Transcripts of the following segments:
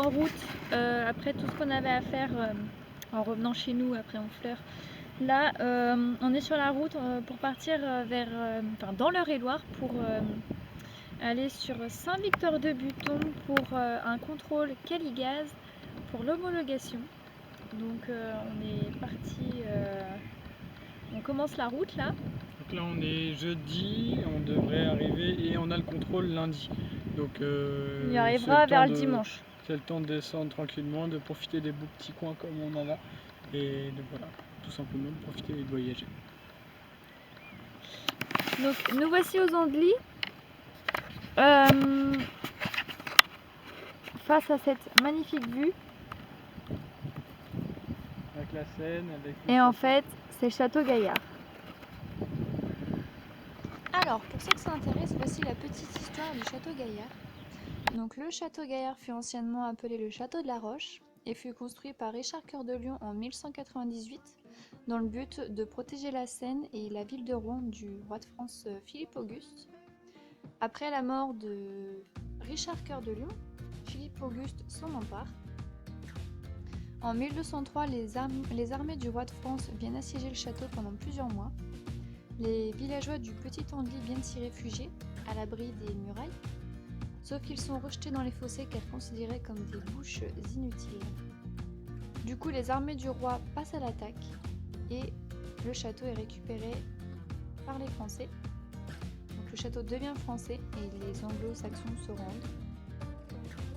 en route après tout ce qu'on avait à faire en revenant chez nous après Honfleur. Là, on est sur la route pour partir dans l'Eure-et-Loire pour aller sur Saint-Victor-de-Buton pour un contrôle Caligaz pour l'homologation. Donc on est parti, on commence la route là. Donc là on est jeudi, on devrait arriver et on a le contrôle lundi. Donc on y arrivera vers le dimanche. C'est le temps de descendre tranquillement, de profiter des beaux petits coins comme on a là. Et de voilà, tout simplement de profiter et de voyager. Donc nous voici aux Andelys. Face à cette magnifique vue. Avec la Seine, avec et en fait, c'est Château Gaillard. Alors, pour ceux que ça intéresse, voici la petite histoire du Château Gaillard. Donc, le Château Gaillard fut anciennement appelé le Château de la Roche et fut construit par Richard Cœur de Lion en 1198 dans le but de protéger la Seine et la ville de Rouen du roi de France Philippe Auguste. Après la mort de Richard Cœur de Lion, Philippe Auguste s'en empare. En 1203, les armées du roi de France viennent assiéger le château pendant plusieurs mois. Les villageois du Petit Andely viennent s'y réfugier, à l'abri des murailles, sauf qu'ils sont rejetés dans les fossés car considérés comme des bouches inutiles. Du coup, les armées du roi passent à l'attaque et le château est récupéré par les Français. Donc le château devient français et les anglo-saxons se rendent.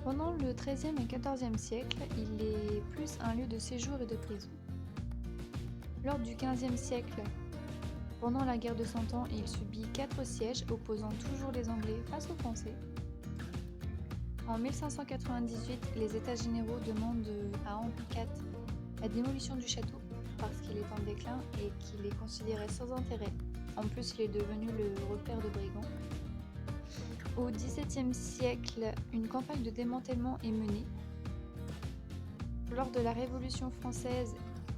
Pendant le XIIIe et XIVe siècle, il est plus un lieu de séjour et de prison. Lors du XVe siècle, pendant la guerre de Cent Ans, il subit 4 sièges opposant toujours les Anglais face aux Français. En 1598, les États généraux demandent à Henri IV la démolition du château parce qu'il est en déclin et qu'il est considéré sans intérêt. En plus, il est devenu le repère de brigands. Au XVIIe siècle, une campagne de démantèlement est menée. Lors de la Révolution française,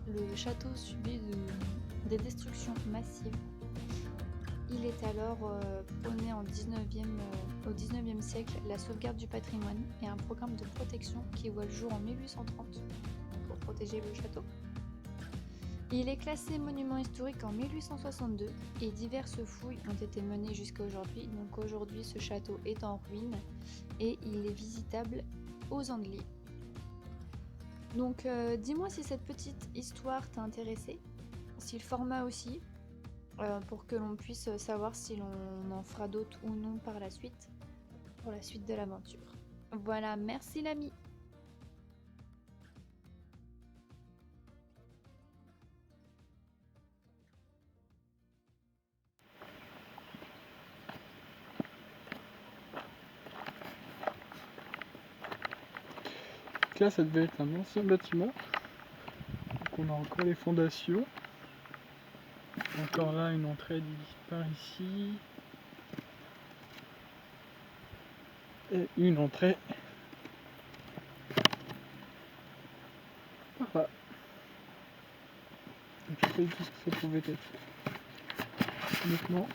le château subit des destructions massives. Il est alors prôné au XIXe siècle la sauvegarde du patrimoine et un programme de protection qui voit le jour en 1830 pour protéger le château. Il est classé monument historique en 1862 et diverses fouilles ont été menées jusqu'à aujourd'hui. Donc aujourd'hui, ce château est en ruine et il est visitable aux Andelys. Donc dis-moi si cette petite histoire t'a intéressé, si le format aussi, pour que l'on puisse savoir si l'on en fera d'autres ou non par la suite, pour la suite de l'aventure. Voilà, merci l'ami. Donc là ça devait être un ancien bâtiment. Donc on a encore les fondations. Encore là une entrée par ici. Et une entrée par là. Donc je sais pas du tout ce que ça pouvait être. Honnêtement.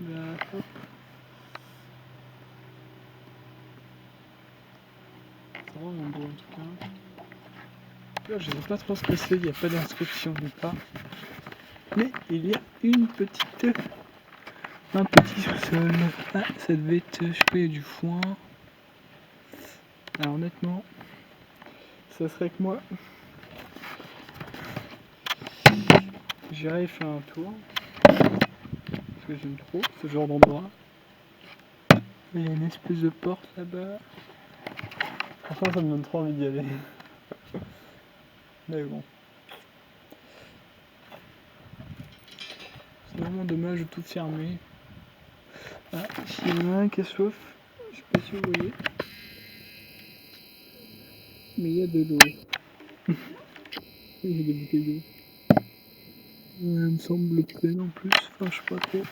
Là, hop. C'est vraiment beau en tout cas. Là je ne sais pas trop ce que c'est, il n'y a pas d'inscription nulle part. Mais il y a un petit sous-sol. Ah, ça devait être, je sais pas, il y a du foin. Alors honnêtement, ça serait que moi, j'irais faire un tour. Parce que j'aime trop ce genre d'endroit. Il y a une espèce de porte là-bas. Franchement, ça me donne trop envie d'y aller. Mais bon. C'est vraiment dommage de tout fermer. Ah, ici il y en a un qui est sauf. Je sais pas si vous voyez. Mais il y a de l'eau. Il y a des bouteilles d'eau. Elle me semble pleine en plus. Enfin, je sais pas trop.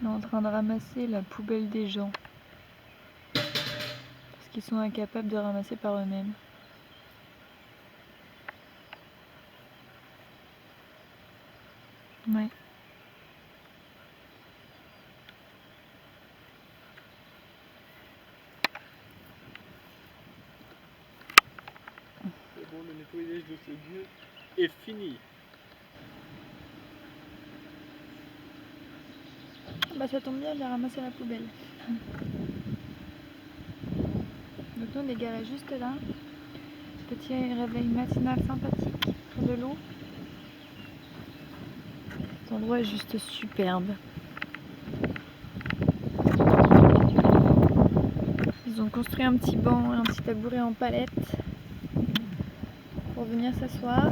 On est en train de ramasser la poubelle des gens. Parce qu'ils sont incapables de ramasser par eux-mêmes. Ouais. C'est bon, le nettoyage de ce lieu est fini. Bah ça tombe bien, j'ai ramassé la poubelle. Donc nous on est garé juste là. Petit réveil matinal sympathique près de l'eau. Cet endroit est juste superbe. Ils ont construit un petit banc, un petit tabouret en palette pour venir s'asseoir.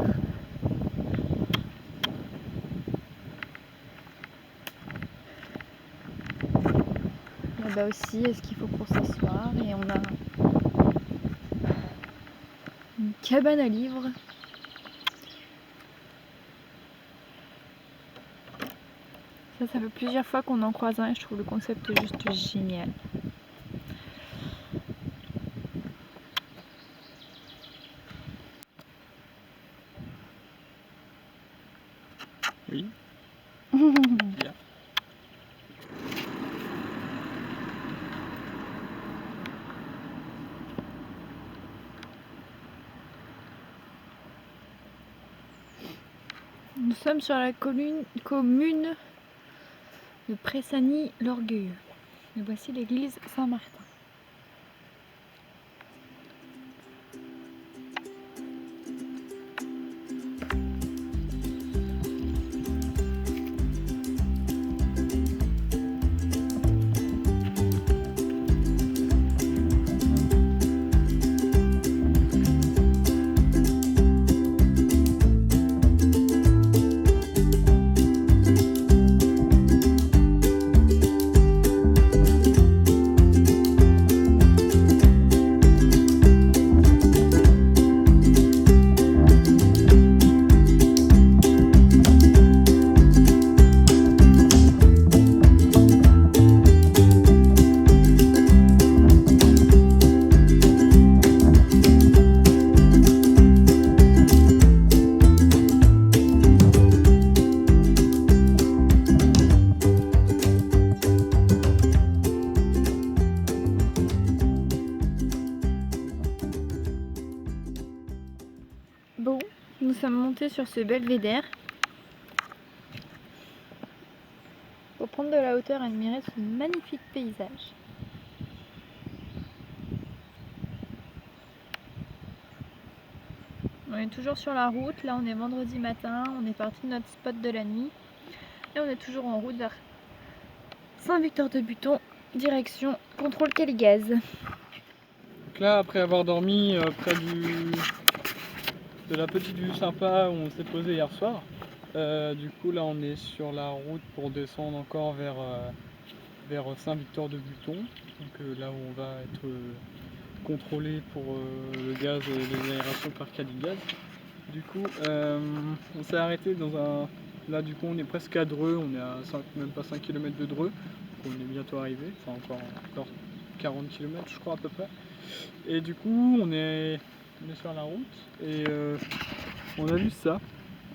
Là-bas aussi, est-ce qu'il faut pour s'asseoir? Et on a une cabane à livres. Ça fait plusieurs fois qu'on en croise un et je trouve le concept juste génial. Oui. Bien. Nous sommes sur la commune de Pressagny-l'Orgueilleux. Et voici l'église Saint-Martin. Bon, nous sommes montés sur ce belvédère pour prendre de la hauteur et admirer ce magnifique paysage. On est toujours sur la route, là on est vendredi matin, on est parti de notre spot de la nuit et on est toujours en route vers Saint-Victor-de-Buton, direction contrôle Caligaz. Donc là, après avoir dormi près de la petite vue sympa où on s'est posé hier soir, du coup là on est sur la route pour descendre encore vers Saint-Victor-de-Buton, donc là où on va être contrôlé pour le gaz et les aérations par Caligaz. Du coup on s'est arrêté dans un... Là du coup on est presque à Dreux, on est à même pas 5 km de Dreux, donc on est bientôt arrivé, enfin encore 40 km je crois à peu près. Et du coup on est sur la route et on a vu ça,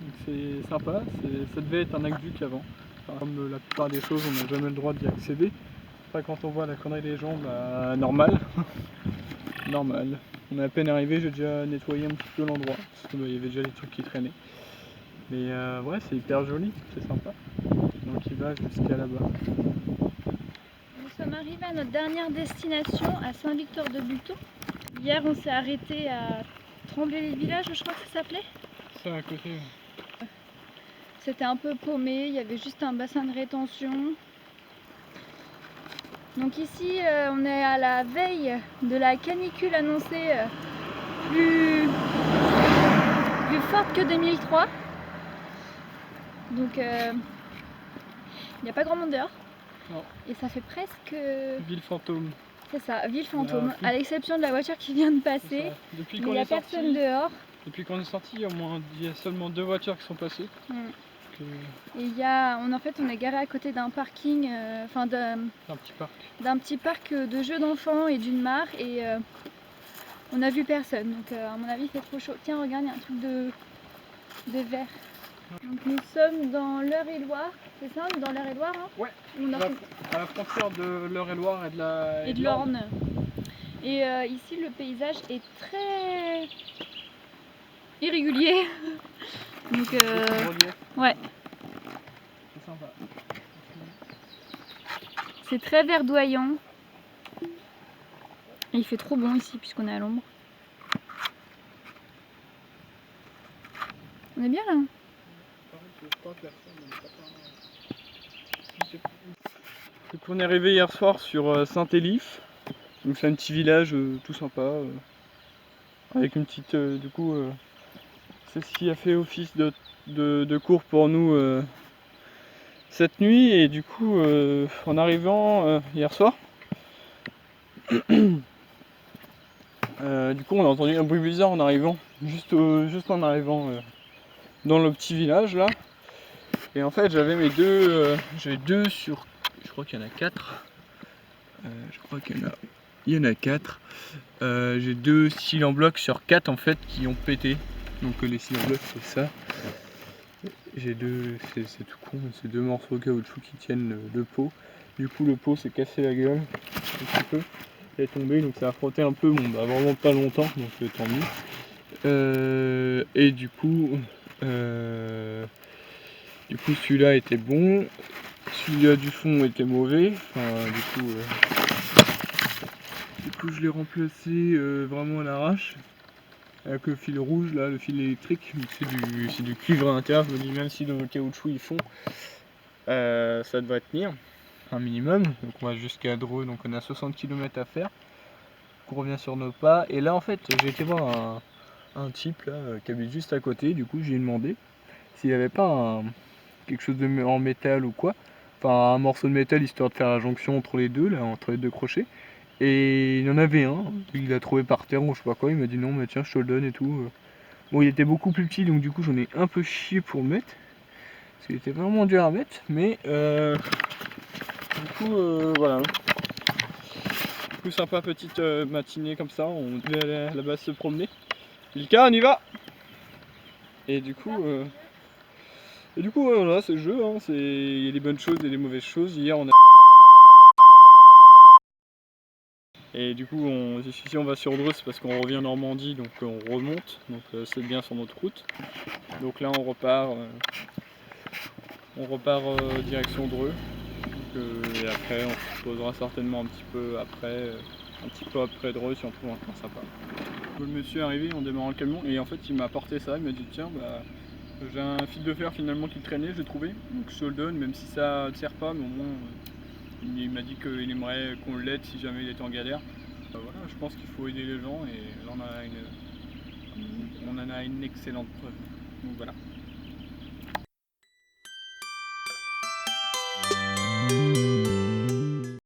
donc c'est sympa, ça devait être un aqueduc avant. Enfin, comme la plupart des choses on n'a jamais le droit d'y accéder. Après quand on voit la connerie des gens, bah normal. Normal. On est à peine arrivé, j'ai déjà nettoyé un petit peu l'endroit, parce qu'il y avait déjà des trucs qui traînaient. Mais ouais, c'est hyper joli, c'est sympa. Donc il va jusqu'à là-bas. Nous sommes arrivés à notre dernière destination, à Saint-Victor-de-Buton. Hier on s'est arrêté à Tremblay-les-Villages, je crois que ça s'appelait. Ça à côté. C'était un peu paumé, il y avait juste un bassin de rétention. Donc ici on est à la veille de la canicule annoncée plus forte que 2003. Donc il n'y a pas grand monde dehors. Non. Et ça fait presque... Ville fantôme. C'est ça, ville fantôme, à l'exception de la voiture qui vient de passer. Il n'y a personne dehors. Depuis qu'on est sorti, il y a seulement 2 voitures qui sont passées. Donc En fait, on est garé à côté d'un parking, enfin Un petit parc. d'un petit parc de jeux d'enfants et d'une mare, et on a vu personne. Donc à mon avis, c'est trop chaud. Tiens, regarde, il y a un truc de verre. Donc nous sommes dans l'Eure-et-Loir, c'est ça? On est dans l'Eure-et-Loir, hein? Ouais. On a À la frontière de l'Eure-et-Loir et de l'Orne. Et ici, le paysage est très irrégulier. Donc ouais. C'est sympa. C'est très verdoyant. Et il fait trop bon ici puisqu'on est à l'ombre. On est bien là. Donc on est arrivé hier soir sur Saint-Élif. Donc c'est un petit village tout sympa. Avec une petite... c'est ce qui a fait office de cours pour nous cette nuit. Et du coup, en arrivant hier soir, du coup on a entendu un bruit bizarre en arrivant, juste en arrivant dans le petit village là. Et en fait j'avais j'avais deux sur, je crois qu'il y en a 4. Il y en a 4. J'ai 2 styles en bloc sur 4 en fait qui ont pété. Donc les styles en bloc c'est ça. J'ai c'est tout con, c'est 2 morceaux de caoutchouc qui tiennent le pot. Du coup le pot s'est cassé la gueule un petit peu. Il est tombé, donc ça a frotté un peu, bon bah vraiment pas longtemps, donc tant mieux. Et du coup celui-là était bon, celui-là du fond était mauvais. Enfin, du coup je l'ai remplacé vraiment à l'arrache. Avec le fil rouge là, le fil électrique, c'est du cuivre à l'intérieur. Je me dis même si le caoutchouc ils font, ça devrait tenir un minimum. Donc on va jusqu'à Dreux, donc on a 60 km à faire. On revient sur nos pas. Et là en fait j'ai été voir un type là qui habite juste à côté. Du coup j'ai demandé s'il n'y avait pas quelque chose en métal ou quoi. Enfin un morceau de métal histoire de faire la jonction entre les deux, là, entre les deux crochets. Et il y en avait un, il l'a trouvé par terre ou je sais pas quoi, il m'a dit non mais tiens je te le donne et tout. Bon il était beaucoup plus petit donc du coup j'en ai un peu chié pour le mettre. Parce qu'il était vraiment dur à mettre, mais du coup voilà. Du coup sympa petite matinée comme ça, on devait aller à la base se promener. Milka on y va. Et du coup voilà c'est le jeu, hein. Il y a des bonnes choses et des mauvaises choses. Hier on a... Et du coup, si on va sur Dreux, c'est parce qu'on revient en Normandie, donc on remonte, donc c'est bien sur notre route. Donc là, on repart direction Dreux. Et après, on se posera certainement un petit peu après Dreux si on trouve un coin sympa. Le monsieur est arrivé en démarrant le camion et en fait, il m'a apporté ça. Il m'a dit tiens, bah, j'ai un fil de fer finalement qui traînait, j'ai trouvé, donc je te le donne, même si ça ne sert pas, mais au moins il m'a dit qu'il aimerait qu'on l'aide si jamais il était en galère. Voilà, je pense qu'il faut aider les gens et là on en a une excellente preuve. Donc voilà.